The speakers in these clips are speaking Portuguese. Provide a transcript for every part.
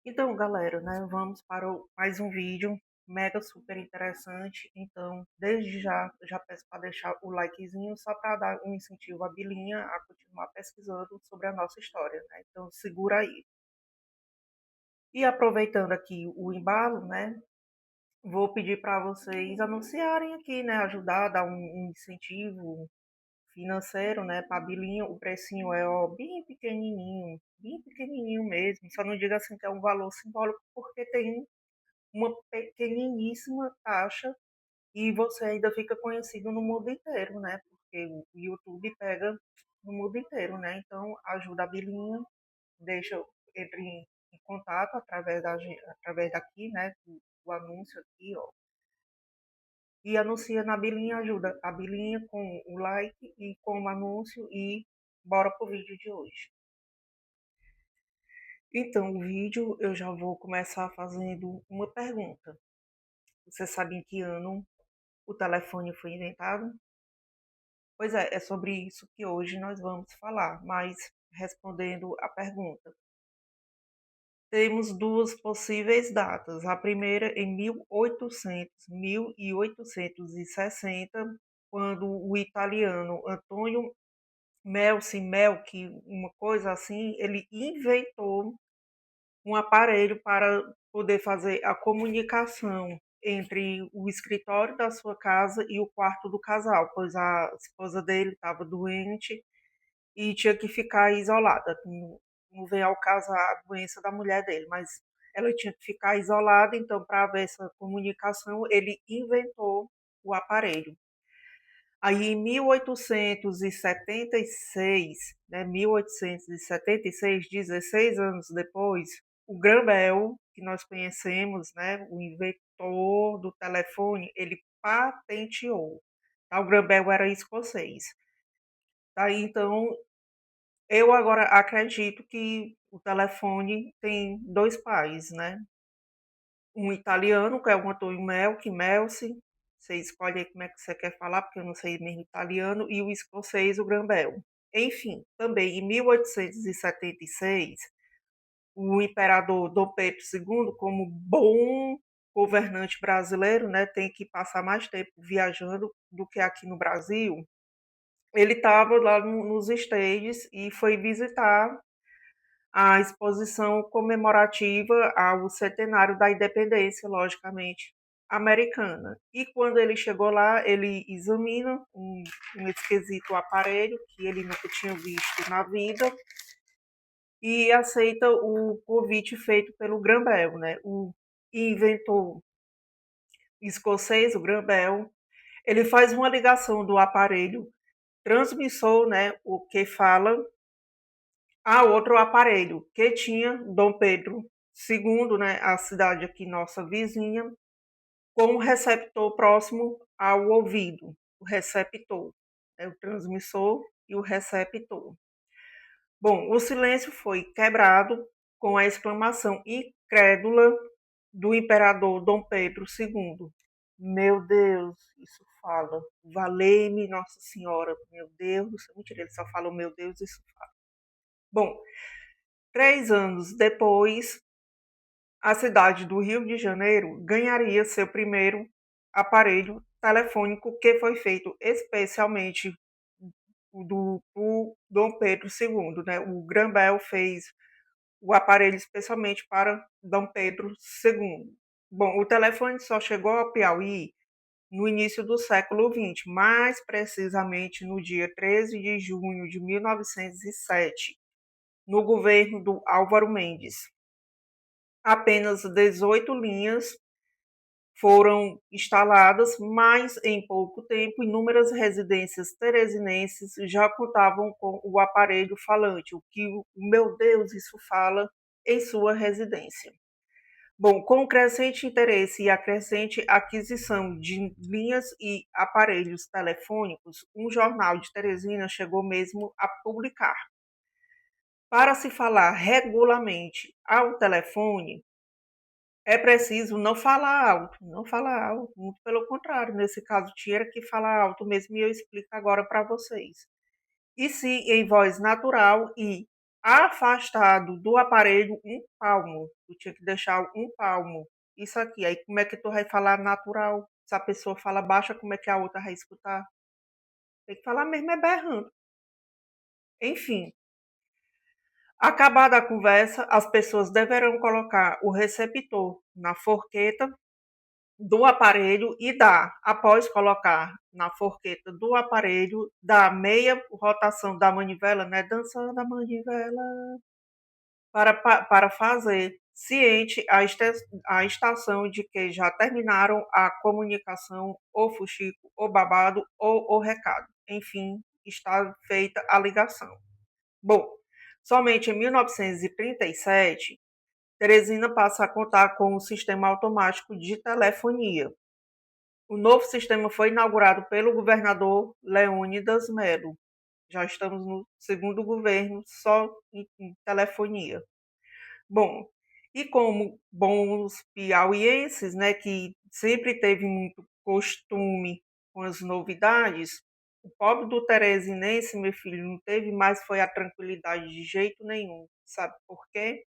Então, galera, né, vamos para mais um vídeo mega super interessante. Então, desde já peço para deixar o likezinho só para dar um incentivo à Bilinha a continuar pesquisando sobre a nossa história, né? Então, segura aí. E aproveitando aqui o embalo, né, vou pedir para vocês anunciarem aqui, né, ajudar, dar um incentivo financeiro, né, para a Bilinha. O precinho é ó, bem pequenininho mesmo. Só não diga assim que é um valor simbólico, porque tem uma pequeniníssima taxa e você ainda fica conhecido no mundo inteiro, né? Porque o YouTube pega no mundo inteiro, né? Então ajuda a Bilinha, deixa entre em contato através daqui, né? O anúncio aqui, ó. E anuncia na Bilinha, ajuda a Bilinha com o like e com o anúncio e bora pro vídeo de hoje. Então, o vídeo eu já vou começar fazendo uma pergunta. Você sabe em que ano o telefone foi inventado? Pois é sobre isso que hoje nós vamos falar, mas respondendo a pergunta. Temos duas possíveis datas. A primeira em 1860, quando o italiano Antonio Melchi, uma coisa assim, ele inventou um aparelho para poder fazer a comunicação entre o escritório da sua casa e o quarto do casal, pois a esposa dele estava doente e tinha que ficar isolada. Não vem ao caso a doença da mulher dele, mas ela tinha que ficar isolada, então, para haver essa comunicação, ele inventou o aparelho. Aí, em 1876, né, 1876, 16 anos depois, o Graham Bell, que nós conhecemos, né, o inventor do telefone, ele patenteou. Tá? O Graham Bell era escocês. Tá? Então, eu agora acredito que o telefone tem dois pais, né? Um italiano, que é o Antonio Melci, você escolhe aí como é que você quer falar, porque eu não sei mesmo italiano, e o escocês, o Grambel. Enfim, também em 1876, o imperador Dom Pedro II, como bom governante brasileiro, né, tem que passar mais tempo viajando do que aqui no Brasil. Ele estava lá nos States e foi visitar a exposição comemorativa ao centenário da independência, logicamente, americana. E quando ele chegou lá, ele examina um esquisito aparelho que ele nunca tinha visto na vida e aceita o convite feito pelo Graham Bell, né? O inventor escocês, o Graham Bell, ele faz uma ligação do aparelho transmissor, né, o que fala a outro aparelho que tinha Dom Pedro II, né, a cidade aqui nossa vizinha, com um receptor próximo ao ouvido, o receptor, né, o transmissor e o receptor. Bom, o silêncio foi quebrado com a exclamação incrédula do imperador Dom Pedro II. Meu Deus, isso fala. Valei-me Nossa Senhora. Meu Deus do céu. Mentira, ele só falou meu Deus, isso fala. Bom, 3 anos depois, a cidade do Rio de Janeiro ganharia seu primeiro aparelho telefônico, que foi feito especialmente por Dom Pedro II, né? O Graham fez o aparelho especialmente para Dom Pedro II. Bom, o telefone só chegou ao Piauí no início do século XX, mais precisamente no dia 13 de junho de 1907, no governo do Álvaro Mendes. Apenas 18 linhas foram instaladas, mas em pouco tempo inúmeras residências teresinenses já contavam com o aparelho falante, o que, meu Deus, isso fala em sua residência. Bom, com o crescente interesse e a crescente aquisição de linhas e aparelhos telefônicos, um jornal de Teresina chegou mesmo a publicar. Para se falar regularmente ao telefone, é preciso não falar alto, não falar alto, muito pelo contrário, nesse caso tinha que falar alto mesmo e eu explico agora para vocês. E sim em voz natural e afastado do aparelho um palmo. Tu tinha que deixar um palmo. Isso aqui. Aí como é que tu vai falar natural? Se a pessoa fala baixa, como é que a outra vai escutar? Tem que falar mesmo é berrando. Enfim, acabada a conversa, as pessoas deverão colocar o receptor na forqueta do aparelho e dar, após colocar na forqueta do aparelho, dar meia rotação da manivela, né? Dançando a manivela para fazer ciente a estação de que já terminaram a comunicação, ou fuxico, ou babado, ou o recado. Enfim, está feita a ligação. Bom, somente em 1937, Teresina passa a contar com um sistema automático de telefonia. O novo sistema foi inaugurado pelo governador Leônidas Melo. Já estamos no segundo governo só em telefonia. Bom, e como bons piauienses, né, que sempre teve muito costume com as novidades, o pobre do teresinense, meu filho, não teve mais foi a tranquilidade de jeito nenhum. Sabe por quê?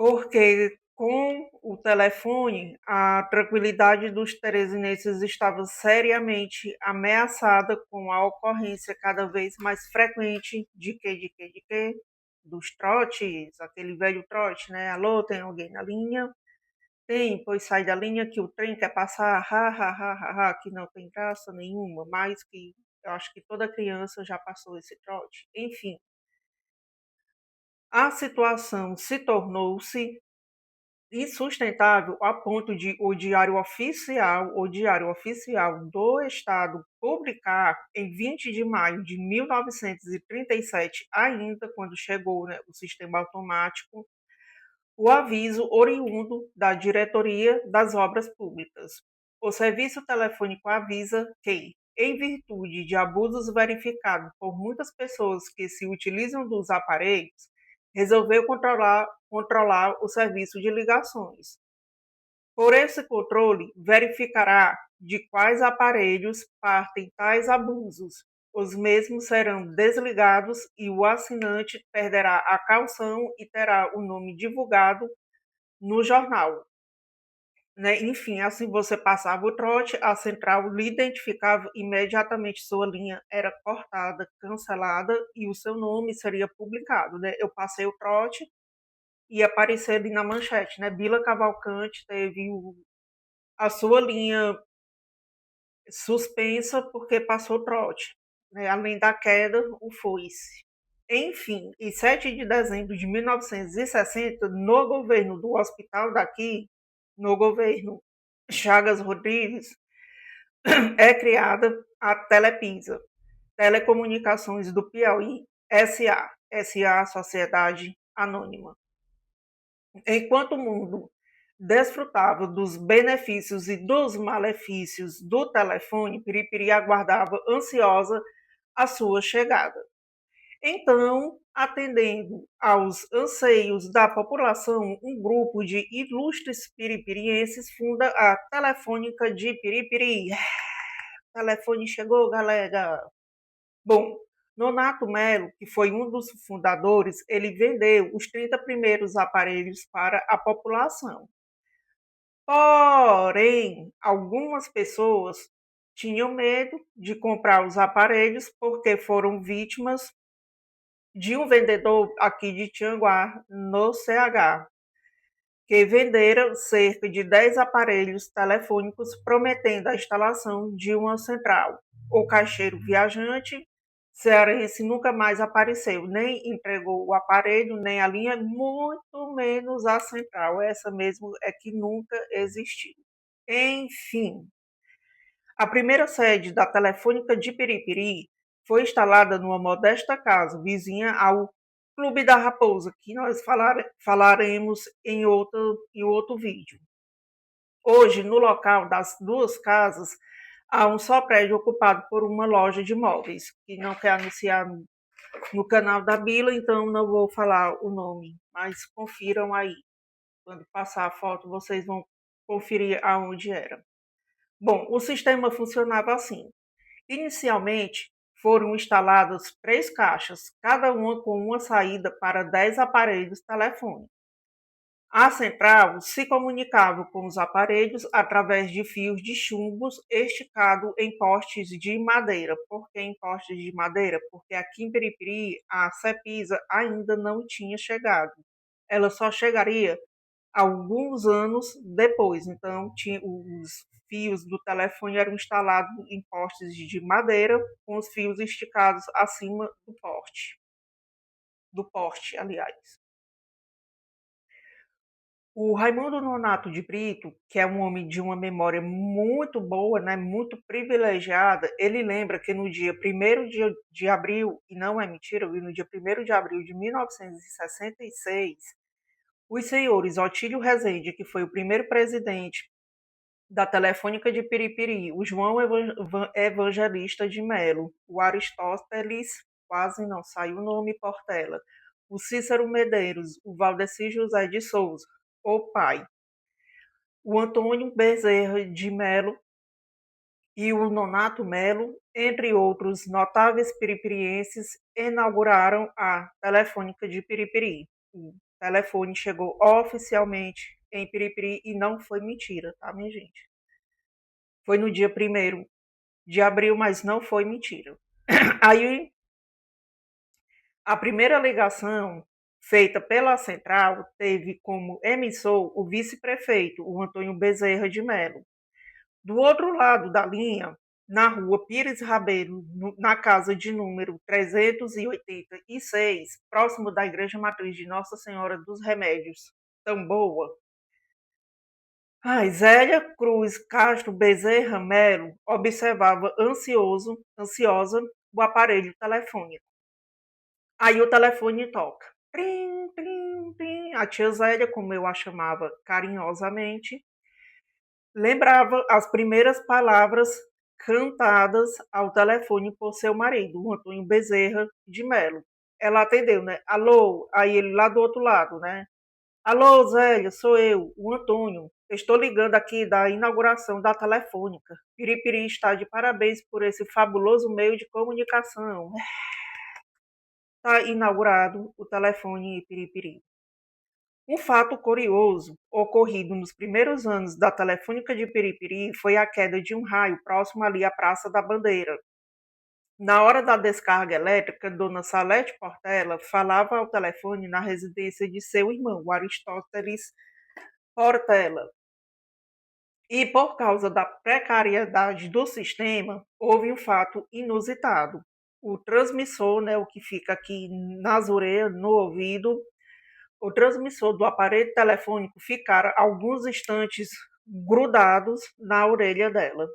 Porque com o telefone, a tranquilidade dos teresinenses estava seriamente ameaçada com a ocorrência cada vez mais frequente de quê? Dos trotes, aquele velho trote, né? Alô, tem alguém na linha? Tem, pois sai da linha que o trem quer passar, ha, ha, ha, ha, ha, que não tem graça nenhuma, mas que eu acho que toda criança já passou esse trote. Enfim, a situação se tornou-se insustentável a ponto de o Diário Oficial do Estado publicar em 20 de maio de 1937, ainda quando chegou, né, o sistema automático, o aviso oriundo da Diretoria das Obras Públicas. O serviço telefônico avisa que, em virtude de abusos verificados por muitas pessoas que se utilizam dos aparelhos, resolveu controlar o serviço de ligações. Por esse controle, verificará de quais aparelhos partem tais abusos. Os mesmos serão desligados e o assinante perderá a caução e terá o nome divulgado no jornal. Né? Enfim, assim você passava o trote, a central lhe identificava imediatamente, sua linha era cortada, cancelada e o seu nome seria publicado. Né? Eu passei o trote e apareceu ali na manchete, né? Bila Cavalcante teve a sua linha suspensa porque passou o trote. Né? Além da queda, o foice. Enfim, em 7 de dezembro de 1960, no governo do hospital daqui, no governo Chagas Rodrigues, é criada a Telepisa, Telecomunicações do Piauí, SA, Sociedade Anônima. Enquanto o mundo desfrutava dos benefícios e dos malefícios do telefone, Piripiri aguardava ansiosa a sua chegada. Então, atendendo aos anseios da população, um grupo de ilustres piripirienses funda a Telefônica de Piripiri. O telefone chegou, galera. Bom, Nonato Melo, que foi um dos fundadores, ele vendeu os 30 primeiros aparelhos para a população. Porém, algumas pessoas tinham medo de comprar os aparelhos porque foram vítimas de um vendedor aqui de Tianguá, no CH, que venderam cerca de 10 aparelhos telefônicos prometendo a instalação de uma central. O caixeiro viajante cearense nunca mais apareceu, nem entregou o aparelho, nem a linha, muito menos a central. Essa mesmo é que nunca existiu. Enfim, a primeira sede da Telefônica de Piripiri foi instalada numa modesta casa vizinha ao Clube da Raposa, que nós falaremos em outro vídeo. Hoje, no local das duas casas, há um só prédio ocupado por uma loja de móveis, que não quer anunciar no canal da Bila, então não vou falar o nome, mas confiram aí. Quando passar a foto, vocês vão conferir aonde era. Bom, o sistema funcionava assim. Inicialmente, foram instaladas 3 caixas, cada uma com uma saída para 10 aparelhos telefônicos. A central se comunicava com os aparelhos através de fios de chumbos esticados em postes de madeira. Por que em postes de madeira? Porque aqui em Piripiri a Cepisa ainda não tinha chegado. Ela só chegaria alguns anos depois. Então, os fios do telefone eram instalados em postes de madeira, com os fios esticados acima do poste, aliás. O Raimundo Nonato de Brito, que é um homem de uma memória muito boa, né, muito privilegiada, ele lembra que no dia 1º de abril, e não é mentira, no dia 1º de abril de 1966, os senhores Otílio Rezende, que foi o primeiro presidente da Telefônica de Piripiri, o João Evangelista de Melo, o Aristóteles, quase não sai o nome, Portela, o Cícero Medeiros, o Valdeci José de Souza, o pai, o Antônio Bezerra de Melo e o Nonato Melo, entre outros notáveis piripirienses, inauguraram a Telefônica de Piripiri. O telefone chegou oficialmente em Piripiri e não foi mentira, tá, minha gente? Foi no dia 1º de abril, mas não foi mentira. Aí, a primeira ligação feita pela central teve como emissor o vice-prefeito, o Antônio Bezerra de Melo. Do outro lado da linha, na rua Pires Rabelo, na casa de número 386, próximo da Igreja Matriz de Nossa Senhora dos Remédios, Tamboa, Zélia Cruz Castro Bezerra Melo observava ansiosa o aparelho telefônico. Aí o telefone toca. Plim, plim, plim. A tia Zélia, como eu a chamava carinhosamente, lembrava as primeiras palavras cantadas ao telefone por seu marido, o Antônio Bezerra de Melo. Ela atendeu, né? Alô? Aí ele lá do outro lado, né? Alô, Zélia, sou eu, o Antônio. Estou ligando aqui da inauguração da Telefônica. Piripiri está de parabéns por esse fabuloso meio de comunicação. Está inaugurado o telefone Piripiri. Um fato curioso ocorrido nos primeiros anos da Telefônica de Piripiri foi a queda de um raio próximo ali à Praça da Bandeira. Na hora da descarga elétrica, Dona Salete Portela falava ao telefone na residência de seu irmão, o Aristóteles Portela. E por causa da precariedade do sistema, houve um fato inusitado. O transmissor, né, o que fica aqui nas orelhas, no ouvido, o transmissor do aparelho telefônico ficara alguns instantes grudados na orelha dela.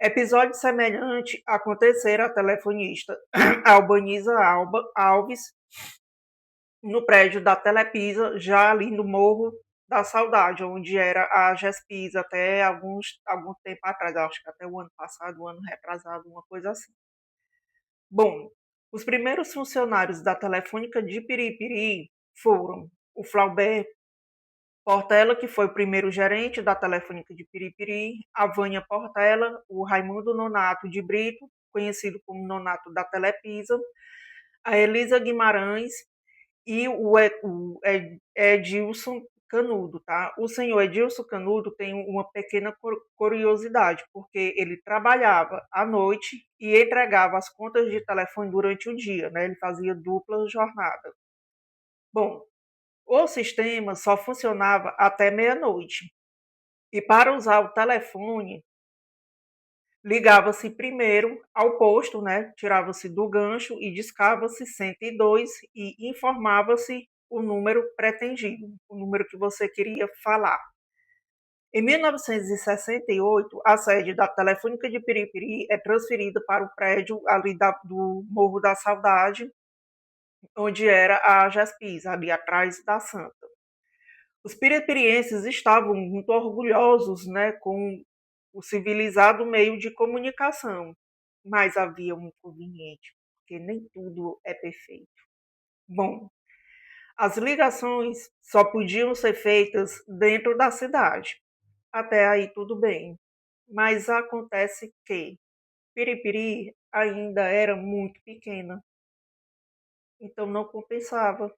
Episódio semelhante acontecera à telefonista Albaniza Alves, no prédio da Telepisa, já ali no Morro da Saudade, onde era a Gespisa até algum tempo atrás, acho que até o ano passado, o ano retrasado, uma coisa assim. Bom, os primeiros funcionários da Telefônica de Piripiri foram o Flaubert Portela, que foi o primeiro gerente da Telefônica de Piripiri, a Vânia Portela, o Raimundo Nonato de Brito, conhecido como Nonato da Telepisa, a Elisa Guimarães e o Edilson Canudo, tá? O senhor Edilson Canudo tem uma pequena curiosidade, porque ele trabalhava à noite e entregava as contas de telefone durante o dia, né? Ele fazia dupla jornada. Bom, o sistema só funcionava até meia-noite. E para usar o telefone, ligava-se primeiro ao posto, né? Tirava-se do gancho e discava-se 102 e informava-se o número pretendido, o número que você queria falar. Em 1968, a sede da Telefônica de Piripiri é transferida para o prédio ali do Morro da Saudade, onde era a Gespisa, ali atrás da Santa. Os piripirienses estavam muito orgulhosos, né, com o civilizado meio de comunicação, mas havia um inconveniente, porque nem tudo é perfeito. Bom, as ligações só podiam ser feitas dentro da cidade. Até aí tudo bem. Mas acontece que Piripiri ainda era muito pequena, então não compensava.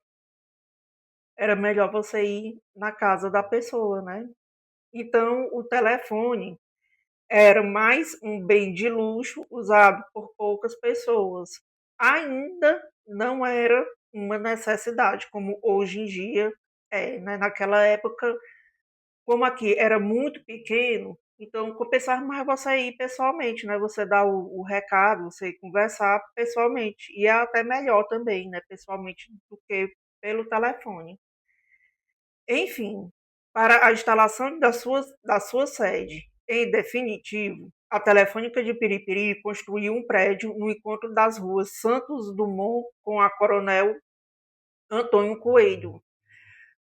Era melhor você ir na casa da pessoa, né. Então o telefone era mais um bem de luxo usado por poucas pessoas. Ainda não era uma necessidade como hoje em dia é, né. Naquela época, como aqui era muito pequeno, então compensava mais você ir pessoalmente, né, você dar o recado, você conversar pessoalmente. E é até melhor também, né, pessoalmente do que pelo telefone. Enfim, para a instalação da sua sede em definitivo, a Telefônica de Piripiri construiu um prédio no encontro das ruas Santos Dumont com a Coronel Antônio Coelho,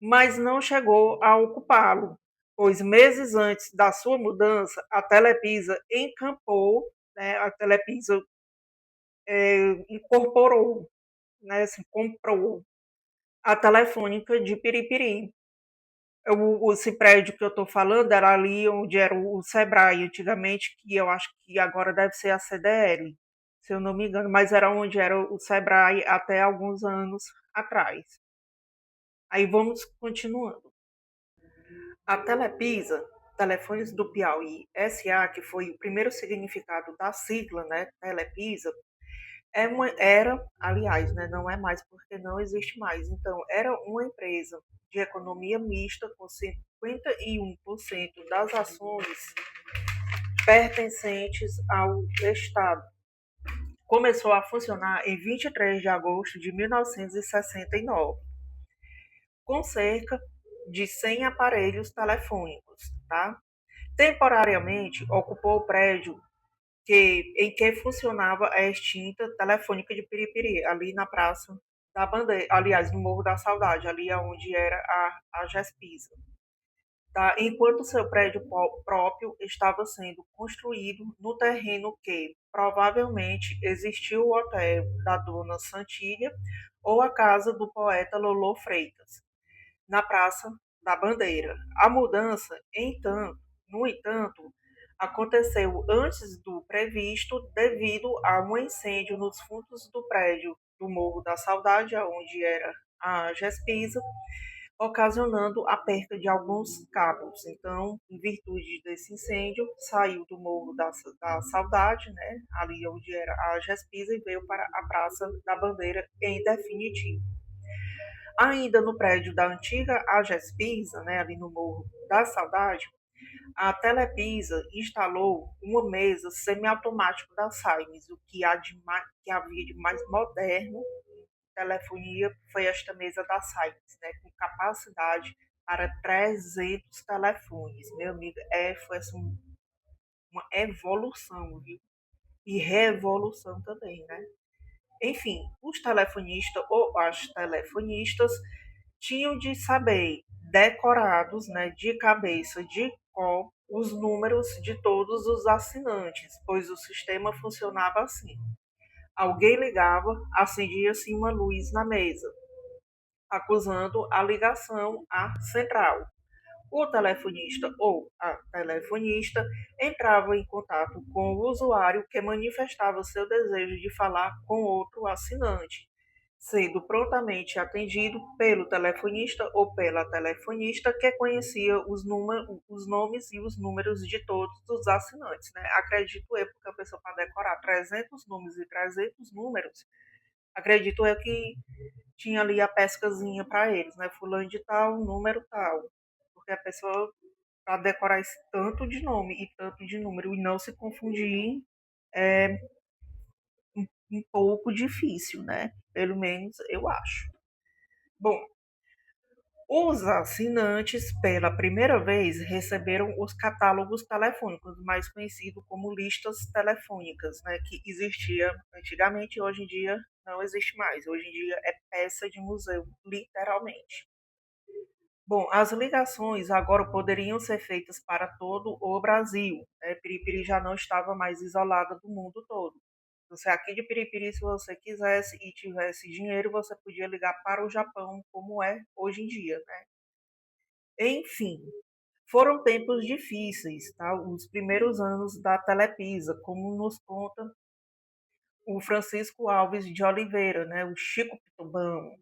mas não chegou a ocupá-lo, pois meses antes da sua mudança, a Telepisa encampou, né, a Telepisa incorporou, né, assim, comprou a Telefônica de Piripiri. Esse prédio que eu estou falando era ali onde era o Sebrae antigamente, que eu acho que agora deve ser a CDL, se eu não me engano, mas era onde era o Sebrae até alguns anos atrás. Aí vamos continuando. A Telepisa, Telefones do Piauí SA, que foi o primeiro significado da sigla, né, Telepisa, era, aliás, né, não é mais porque não existe mais. Então, era uma empresa de economia mista com 51% das ações pertencentes ao Estado. Começou a funcionar em 23 de agosto de 1969, com cerca de 100 aparelhos telefônicos, tá? Temporariamente ocupou o prédio em que funcionava a extinta Telefônica de Piripiri, ali na Praça da Bandeira, aliás, no Morro da Saudade, ali onde era a Gespisa. Tá? Enquanto seu prédio próprio estava sendo construído no terreno que provavelmente existiu o hotel da dona Santilha ou a casa do poeta Lolo Freitas, na Praça da Bandeira. A mudança, no entanto, aconteceu antes do previsto devido a um incêndio nos fundos do prédio do Morro da Saudade, onde era a Gespisa, ocasionando a perda de alguns cabos. Então, em virtude desse incêndio, saiu do Morro da Saudade, né, ali onde era a Gespisa, e veio para a Praça da Bandeira em definitivo. Ainda no prédio da antiga Agespisa, né, ali no Morro da Saudade, a Telepisa instalou uma mesa semiautomática da Siemens. O que, que havia de mais moderno em telefonia foi esta mesa da Siemens, né, com capacidade para 300 telefones. Meu amigo, foi assim, uma evolução, viu? E revolução também, né? Enfim, os telefonistas ou as telefonistas tinham de saber decorados, né, de cabeça, de cor, os números de todos os assinantes, pois o sistema funcionava assim. Alguém ligava, acendia-se uma luz na mesa, acusando a ligação à central. O telefonista ou a telefonista entrava em contato com o usuário que manifestava seu desejo de falar com outro assinante, sendo prontamente atendido pelo telefonista ou pela telefonista que conhecia os nomes e os números de todos os assinantes. Né? Acredito eu, porque a pessoa para decorar 300 nomes e 300 números, acredito eu que tinha ali a pescazinha para eles, né? Fulano de tal, número tal. Porque a pessoa, para decorar esse tanto de nome e tanto de número e não se confundir, é um pouco difícil, né? Pelo menos eu acho. Bom, os assinantes, pela primeira vez, receberam os catálogos telefônicos, mais conhecido como listas telefônicas, né, que existia antigamente e hoje em dia não existe mais. Hoje em dia é peça de museu, literalmente. Bom, as ligações agora poderiam ser feitas para todo o Brasil. Né? Piripiri já não estava mais isolada do mundo todo. Você aqui de Piripiri, se você quisesse e tivesse dinheiro, você podia ligar para o Japão, como é hoje em dia, né? Enfim, foram tempos difíceis, tá? Os primeiros anos da Telepisa, como nos conta o Francisco Alves de Oliveira, né, o Chico Pitobão,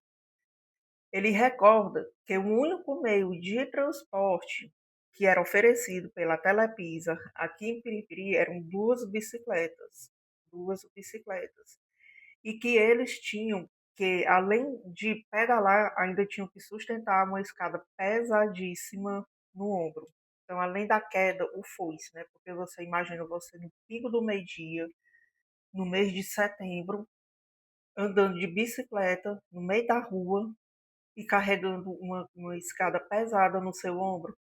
ele recorda que o único meio de transporte que era oferecido pela Telepisa aqui em Piripiri eram duas bicicletas, e que eles tinham que, além de pedalar, ainda tinham que sustentar uma escada pesadíssima no ombro. Então, além da queda, o foice, né? Porque você imagina você no pico do meio-dia, no mês de setembro, andando de bicicleta no meio da rua e carregando uma escada pesada no seu ombro.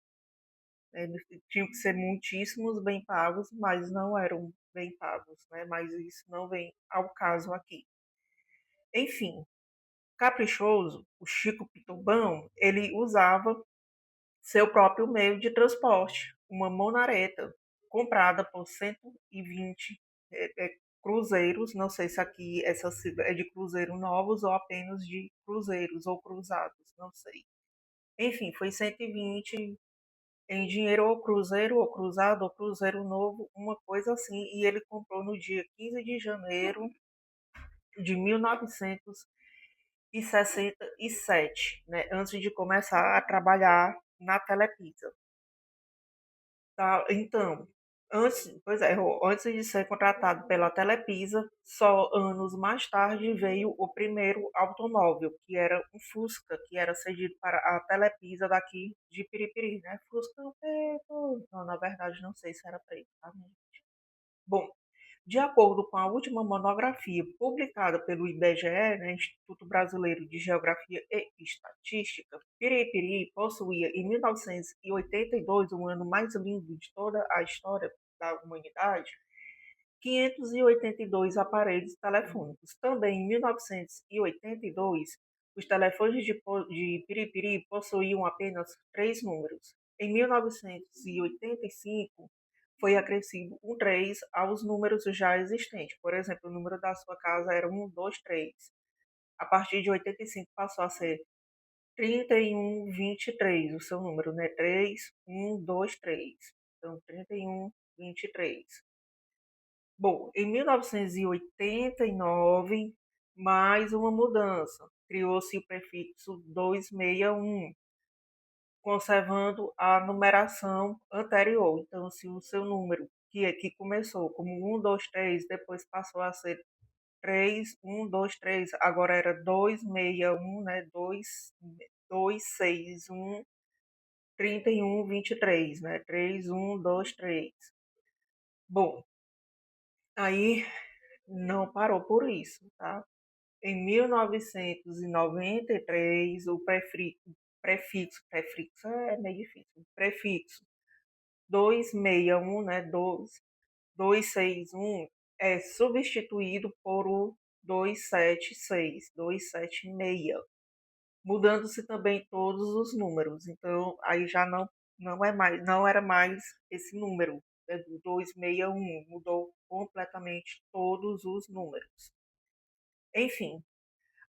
Eles tinham que ser muitíssimos bem pagos, mas não eram bem pagos, né? Mas isso não vem ao caso aqui. Enfim, Caprichoso, o Chico Pitobão, ele usava seu próprio meio de transporte, uma monareta, comprada por 120 cruzeiros, não sei se aqui essa sigla é de cruzeiro novos ou apenas de cruzeiros ou cruzados, não sei. Enfim, foi 120 em dinheiro ou cruzeiro ou cruzado ou cruzeiro novo, uma coisa assim, e ele comprou no dia 15 de janeiro de 1967, né, antes de começar a trabalhar na Telepisa. Tá? Então, antes de ser contratado pela Telepisa, só anos mais tarde veio o primeiro automóvel, que era um Fusca, que era cedido para a Telepisa daqui de Piripiri, né? Fusca preto. Não, na verdade, não sei se era preto, tá? Bom, de acordo com a última monografia publicada pelo IBGE, né, Instituto Brasileiro de Geografia e Estatística, Piripiri possuía em 1982, o ano mais lindo de toda a história da humanidade, 582 aparelhos telefônicos. Também em 1982, os telefones de Piripiri possuíam apenas três números. Em 1985, foi acrescido um 3 aos números já existentes. Por exemplo, o número da sua casa era 123. A partir de 85 passou a ser 3123, o seu número, né? 3123. Então, 3123. Bom, em 1989, mais uma mudança. Criou-se o prefixo 261, conservando a numeração anterior. Então, se o seu número, que começou como 123, depois passou a ser 3123, agora era 261, né? 261, 3123, né? 3123. Bom, aí não parou por isso, tá? Em 1993, o prefixo é meio difícil, prefixo 261, né, 261, é substituído por o 276, mudando-se também todos os números. Então, aí já não era mais esse número, né, do 261, mudou completamente todos os números. Enfim,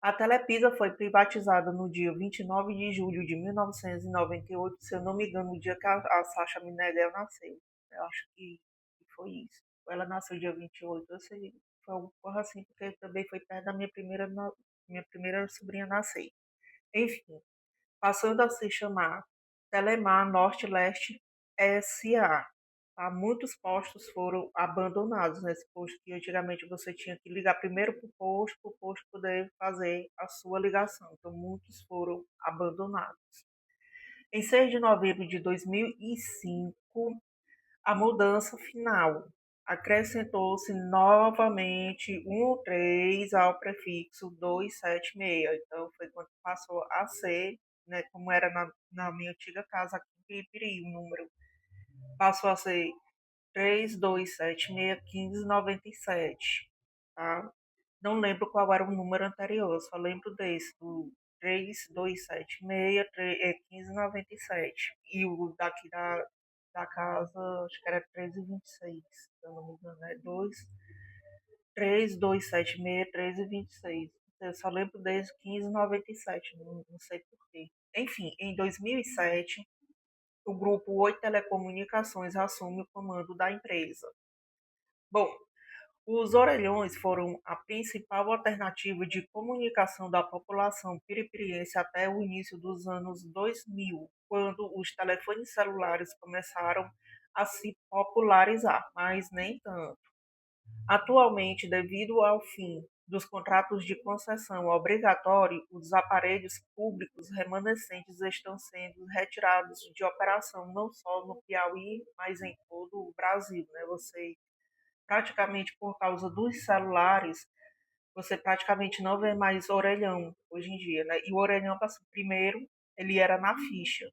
a Telepisa foi privatizada no dia 29 de julho de 1998, se eu não me engano, no dia que a Sasha Minegel nasceu. Eu acho que foi isso. Ela nasceu dia 28, eu sei, foi alguma coisa assim, porque também foi perto da minha primeira sobrinha nascer. Enfim, passando a se chamar Telemar Norte-Leste SA. Tá? Muitos postos foram abandonados nesse posto, que antigamente você tinha que ligar primeiro para o posto poder fazer a sua ligação. Então, muitos foram abandonados. Em 6 de novembro de 2005, a mudança final. Acrescentou-se novamente um 3 ao prefixo 276. Então, foi quando passou a ser, né, como era na minha antiga casa aqui em Piripiri, o número passou a ser 32761597, tá? Não lembro qual era o número anterior, só lembro desse, do 32761597. E o daqui da casa, acho que era 1326, se eu não me engano, é 32761326. Eu só lembro desse 1597, não sei porquê. Enfim, em 2007, o grupo Oi Telecomunicações assume o comando da empresa. Bom, Os orelhões foram a principal alternativa de comunicação da população piripiriense até o início dos anos 2000, quando os telefones celulares começaram a se popularizar, mas nem tanto. Atualmente, devido ao fim dos contratos de concessão obrigatório, os aparelhos públicos remanescentes estão sendo retirados de operação não só no Piauí, mas em todo o Brasil, né? Você praticamente por causa dos celulares, você praticamente não vê mais orelhão hoje em dia, né? E o orelhão, primeiro, ele era na ficha.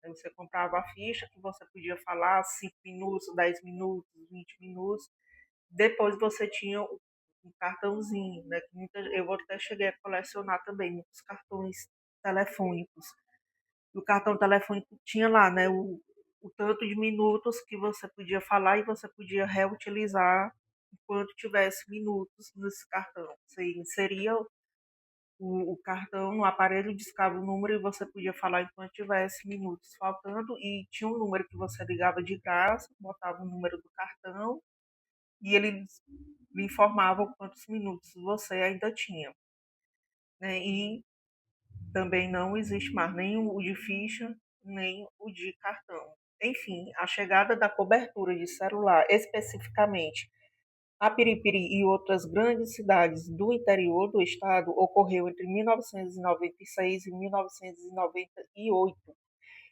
Né? Você comprava a ficha que você podia falar 5 minutos, 10 minutos, 20 minutos. Depois você tinha um cartãozinho, né? Eu até cheguei a colecionar também muitos cartões telefônicos. E o cartão telefônico tinha lá, né? O tanto de minutos que você podia falar e você podia reutilizar enquanto tivesse minutos nesse cartão. Você inseria o cartão no aparelho, discava o número e você podia falar enquanto tivesse minutos faltando. E tinha um número que você ligava de graça, botava o número do cartão e ele lhe informava quantos minutos você ainda tinha. Né? E também não existe mais nem o de ficha, nem o de cartão. Enfim, a chegada da cobertura de celular, especificamente a Piripiri e outras grandes cidades do interior do estado, ocorreu entre 1996 e 1998,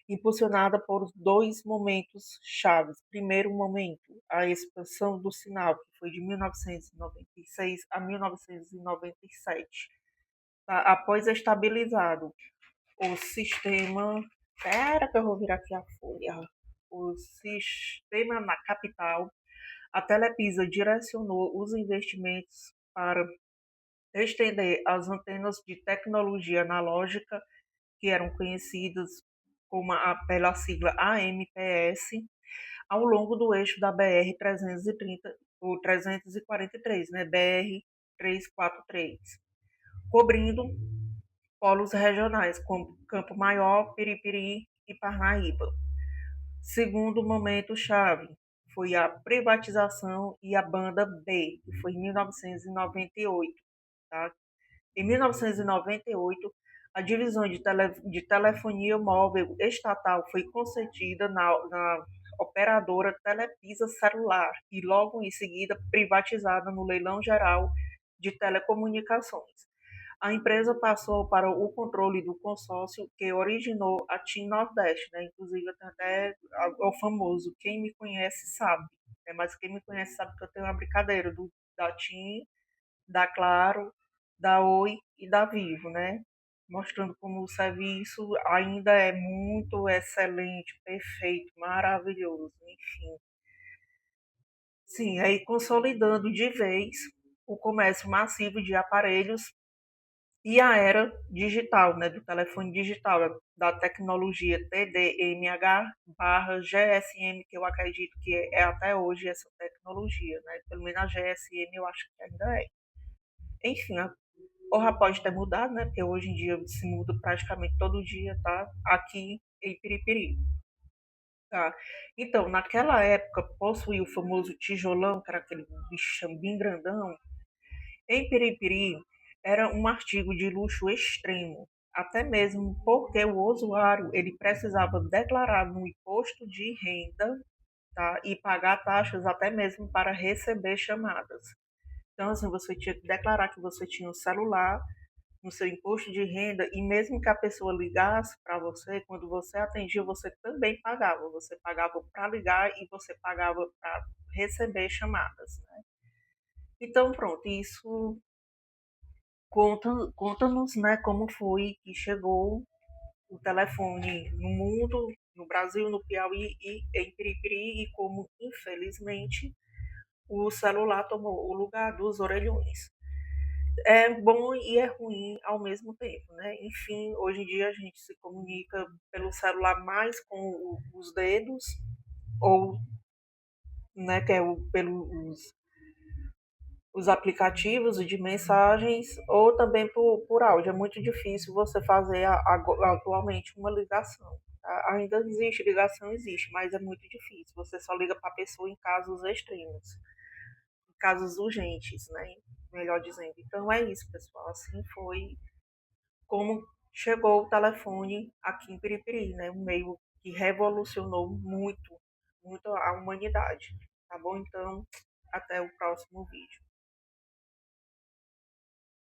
impulsionada por dois momentos chaves. Primeiro momento, a expansão do sinal, que foi de 1996 a 1997. Tá? Após estabilizado o sistema. Espera que eu vou virar aqui a folha. O sistema na capital, a Telepisa direcionou os investimentos para estender as antenas de tecnologia analógica, que eram conhecidas pela sigla AMPS, ao longo do eixo da BR-330, ou 343, né, BR-343, cobrindo polos regionais, como Campo Maior, Piripiri e Parnaíba. Segundo momento-chave foi a privatização e a banda B, que foi em 1998. Tá? Em 1998, a divisão de telefonia móvel estatal foi concedida na operadora Telepisa Celular e logo em seguida privatizada no leilão geral de telecomunicações. A empresa passou para o controle do consórcio que originou a TIM Nordeste, né? Inclusive até o famoso quem me conhece sabe, né? Mas quem me conhece sabe que eu tenho uma brincadeira da TIM, da Claro, da Oi e da Vivo, né? Mostrando como o serviço ainda é muito excelente, perfeito, maravilhoso, enfim. Sim, aí consolidando de vez o comércio massivo de aparelhos e a era digital, né, do telefone digital, da tecnologia TDMH/GSM, que eu acredito que é até hoje essa tecnologia, né? Pelo menos a GSM eu acho que ainda é. Enfim, porra pode ter mudado, né? Porque hoje em dia se muda praticamente todo dia, tá? Aqui em Piripiri. Tá. Então, naquela época, possuía o famoso tijolão, que era aquele bichão bem grandão. Em Piripiri, era um artigo de luxo extremo, até mesmo porque o usuário ele precisava declarar no imposto de renda, tá? E pagar taxas até mesmo para receber chamadas. Então, assim, você tinha que declarar que você tinha um celular no seu imposto de renda e mesmo que a pessoa ligasse para você, quando você atendia, você também pagava. Você pagava para ligar e você pagava para receber chamadas, né? Então, pronto, isso conta-nos, né, como foi que chegou o telefone no mundo, no Brasil, no Piauí e em Piripiri, e como, infelizmente, o celular tomou o lugar dos orelhões. É bom e é ruim ao mesmo tempo, né? Enfim, hoje em dia a gente se comunica pelo celular mais com os dedos, ou, né, que é pelos os aplicativos de mensagens ou também por áudio. É muito difícil você fazer atualmente uma ligação. Tá? Ainda existe ligação, existe, mas é muito difícil. Você só liga para a pessoa em casos extremos. casos urgentes, né? Melhor dizendo. Então é isso, pessoal. Assim foi como chegou o telefone aqui em Piripiri, né? Um meio que revolucionou muito, muito a humanidade. Tá bom? Então, até o próximo vídeo.